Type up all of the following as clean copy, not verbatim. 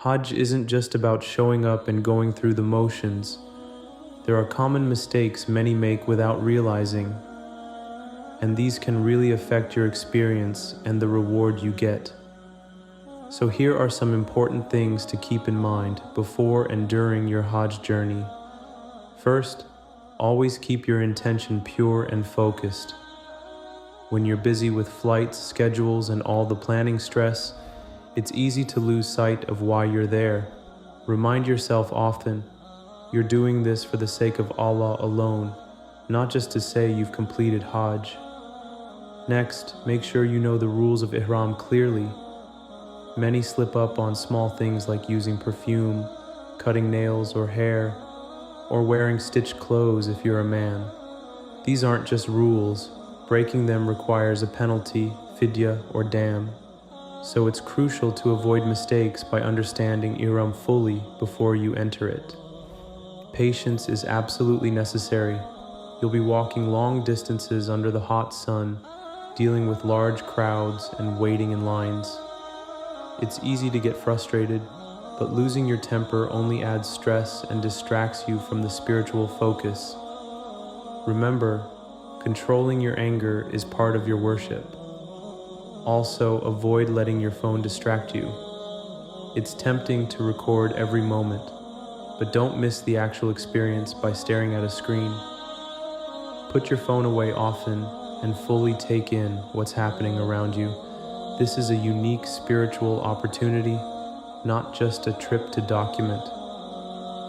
Hajj isn't just about showing up and going through the motions. There are common mistakes many make without realizing, and these can really affect your experience and the reward you get. So here are some important things to keep in mind before and during your Hajj journey. First, always keep your intention pure and focused. When you're busy with flights, schedules, and all the planning stress, it's easy to lose sight of why you're there. Remind yourself often, you're doing this for the sake of Allah alone, not just to say you've completed Hajj. Next, make sure you know the rules of Ihram clearly. Many slip up on small things like using perfume, cutting nails or hair, or wearing stitched clothes if you're a man. These aren't just rules. Breaking them requires a penalty, fidya, or dam. So it's crucial to avoid mistakes by understanding Ihram fully before you enter it. Patience is absolutely necessary. You'll be walking long distances under the hot sun, dealing with large crowds and waiting in lines. It's easy to get frustrated, but losing your temper only adds stress and distracts you from the spiritual focus. Remember, controlling your anger is part of your worship. Also, avoid letting your phone distract you. It's tempting to record every moment, but don't miss the actual experience by staring at a screen. Put your phone away often and fully take in what's happening around you. This is a unique spiritual opportunity, not just a trip to document.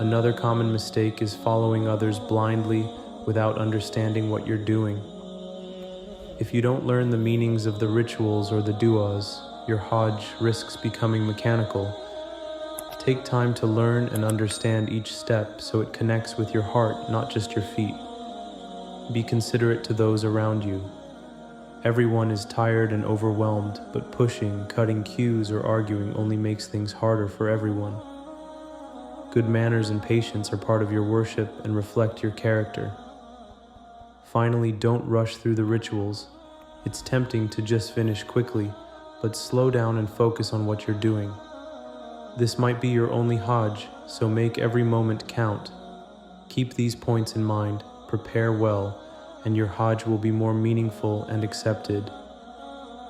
Another common mistake is following others blindly without understanding what you're doing. If you don't learn the meanings of the rituals or the du'as, your Hajj risks becoming mechanical. Take time to learn and understand each step so it connects with your heart, not just your feet. Be considerate to those around you. Everyone is tired and overwhelmed, but pushing, cutting queues, or arguing only makes things harder for everyone. Good manners and patience are part of your worship and reflect your character. Finally, don't rush through the rituals. It's tempting to just finish quickly, but slow down and focus on what you're doing. This might be your only Hajj, so make every moment count. Keep these points in mind, prepare well, and your Hajj will be more meaningful and accepted.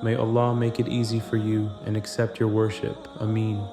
May Allah make it easy for you and accept your worship. Ameen.